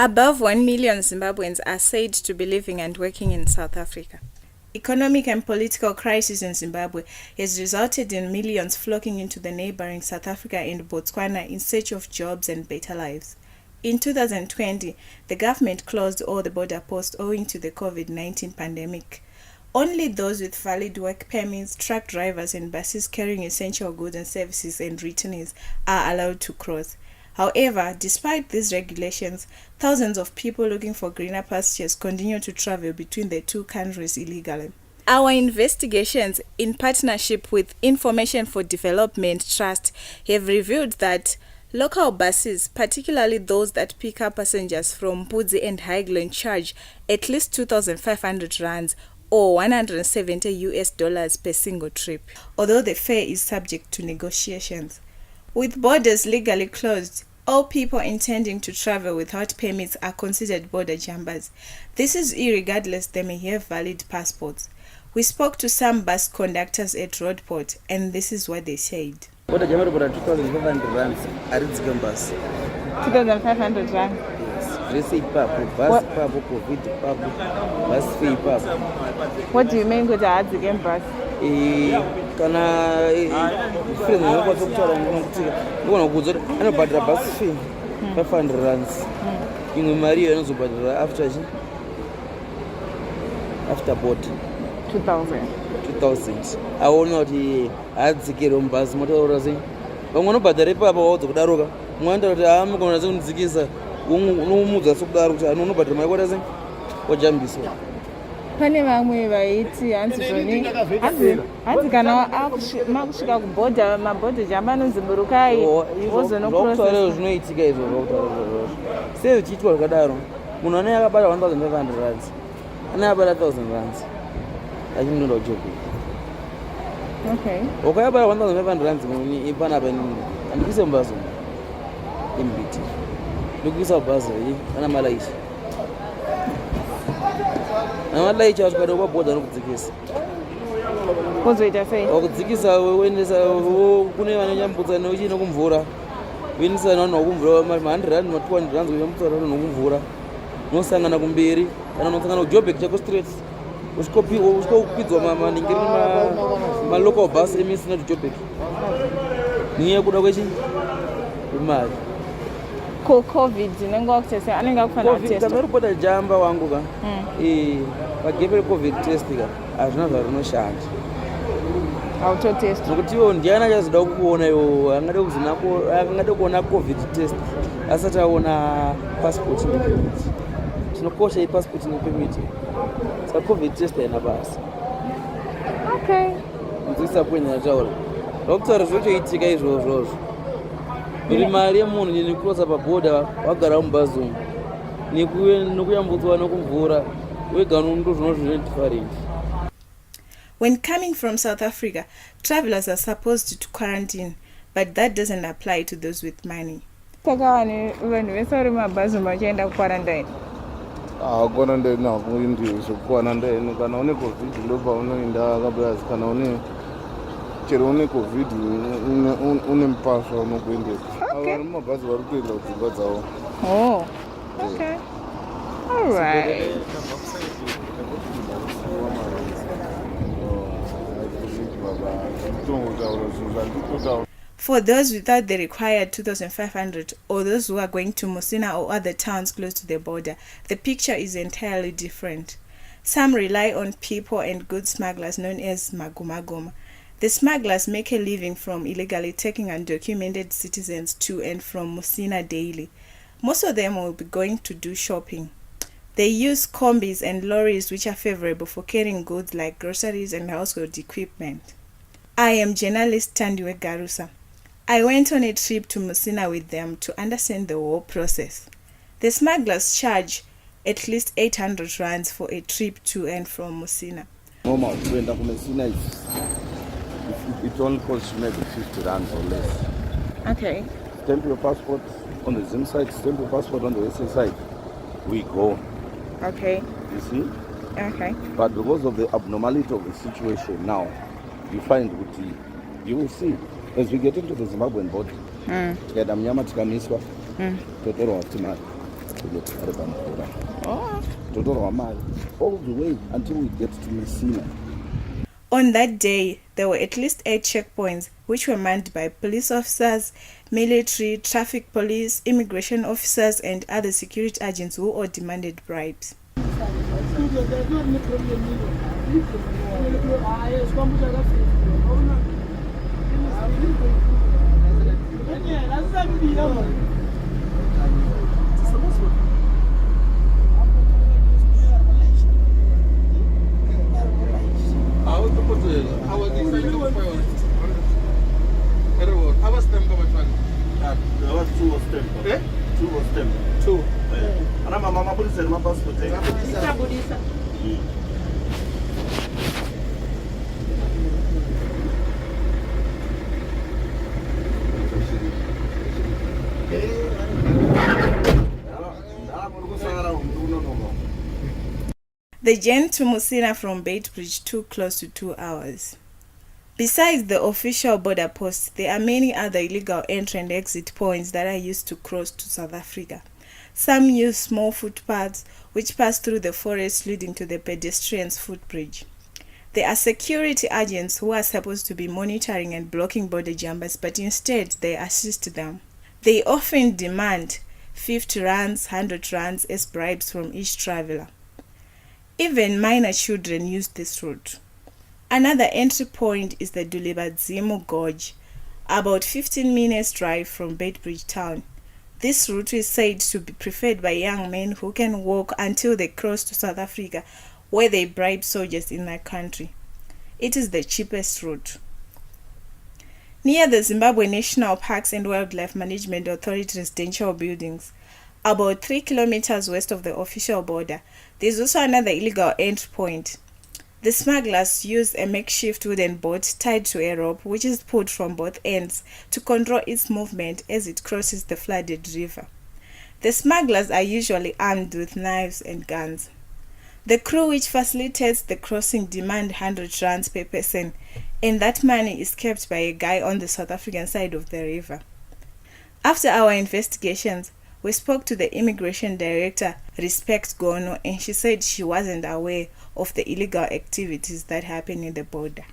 Above 1 million Zimbabweans are said to be living and working in South Africa. Economic and political crisis in Zimbabwe has resulted in millions flocking into the neighboring South Africa and Botswana in search of jobs and better lives. In 2020, the government closed all the border posts owing to the COVID-19 pandemic. Only those with valid work permits, truck drivers and buses carrying essential goods and services and returnees are allowed to cross. However, despite these regulations, thousands of people looking for greener pastures continue to travel between the two countries illegally. Our investigations, in partnership with Information for Development Trust, have revealed that local buses, particularly those that pick up passengers from Mbudzi and Highland, charge at least 2,500 rands or $170 per single trip, although the fare is subject to negotiations. With borders legally closed, all people intending to travel without permits are considered border jumpers. This is irregardless they may have valid passports. We spoke to some bus conductors at Roadport, and this is what they said. Border jumper for 2,500 rands. I read the bus. 2,500 rands. Dress papo, bus papo, COVID papo, bus fee papo. What do you mean with the bus? Kana friend ngoko tokutara ngokuti ngona kudzora anobhadhira bus fee 500 rands. Imwe mari inozobhadhira after board 2000 aona kuti adzikira mubhazi motaura sei vamwe vanobhadhira ipapo waudza kudaroka mwana kuti amukona sekundzikisa unomudza sokudaro kuti anobhadhira mari kwata sei wajambiswa. Pane vamwe vaiti hanzi kana makusvika kubhodha mabhodha jamba anozimburukai wozonokutaura zvinoitika izvozvo sei zvichiitwa zvakadaro. Munhu anenge akabata 1,500 rands anenge abata 1,000 rands achinoenda kujobi. Ukayabata 1,500 rands panapa andikuise mubhazi imbiti ndikuisa mubhazi ana malaichi amadaicha asvika kwabhodha nokudzikisa kuzoita sei wakudzikisa uendesa kune vanonyambutsa neuchino kumvura uendesa navanhu wakumvura 100 rand 200 rands unyambutsa vanhu nokumvura unosangana kumberi kana unosangana kujobek chako straight usvikokupidzwa maningiri malocal bus emisina tujobek niye kuda kwechii imari COVID nenga wakutesa anenge akufana kutesta kana ripota jamba wangu ka pagepe COVID test ka hazvina zvarinoshanda autotest nokuti iwo ndiani achazoda kuona iwo angade kuona COVID test asati aona passport nepermit. Tinokosha ipassport nepermit saka COVID test haina basa. Nzisa kwenyana taura ndokutaura zvochoitika izvozvozvo kuti mari yemunhu nekurosa pabhodha wagara mubhazi umu nekuyambudzwa nokumvura wega ndo zvinozvine different. When coming from South Africa, travelers are supposed to quarantine, but that doesn't apply to those with money. Saka vanhu vese vari mabhazi vachienda kuquarantine. Quarantine nakuindi zvokuquarantine kana une COVID ndo paunoenda kabasi kana une chero une COVID une mpasha unokuendesa. Vari mumabhazi vari kuenda kudzimba dzavo. All right. For those without the required 2,500 or those who are going to Musina or other towns close to the border, the picture is entirely different. Some rely on people and goods smugglers known as magumagoma. The smugglers make a living from illegally taking undocumented citizens to and from Musina daily. Most of them will be going to do shopping. They use combis and lorries which are favorable for carrying goods like groceries and household equipment. I am journalist Tandiwe Garusa. I went on a trip to Musina with them to understand the whole process. The smugglers charge at least 800 rands for a trip to and from Musina. Normal, to end up in Musina, it only costs maybe 50 rands or less. Okay. Stamp your passport on the Zim side, stamp your passport on the SA side. We go. Okay. You see? Okay. But because of the abnormality of the situation now, you find you will see as we get into the Zimbabwean border. Tikada mnyama tikamiswa. Totoro after mari. all the way until we get to Messina. On that day, there were at least 8 checkpoints, which were manned by police officers, military, traffic police, immigration officers, and other security agents who all demanded bribes. The journey to Messina from Beitbridge took close to 2 hours. Besides the official border posts, there are many other illegal entry and exit points that are used to cross to South Africa. Some use small footpaths which pass through the forest leading to the pedestrians' footbridge. There are security agents who are supposed to be monitoring and blocking border jumpers, but instead they assist them. They often demand 50 rands, 100 rands as bribes from each traveler. Even minor children use this route. Another entry point is the Zimbabwe Gorge, about 15 minutes drive from Beitbridge town. This route is said to be preferred by young men who can walk until they cross to South Africa, where they bribe soldiers in their country. It is the cheapest route. Near the Zimbabwe National Parks and Wildlife Management Authority residential buildings, about 3 kilometers west of the official border, there is also another illegal entry point. The smugglers use a makeshift wooden boat tied to a rope which is pulled from both ends to control its movement as it crosses the flooded river. The smugglers are usually armed with knives and guns. The crew which facilitates the crossing demand 100 rands per person, and that money is kept by a guy on the South African side of the river. After our investigations, we spoke to the immigration director, Respect Gono, and she said she wasn't aware of the illegal activities that happen in the border.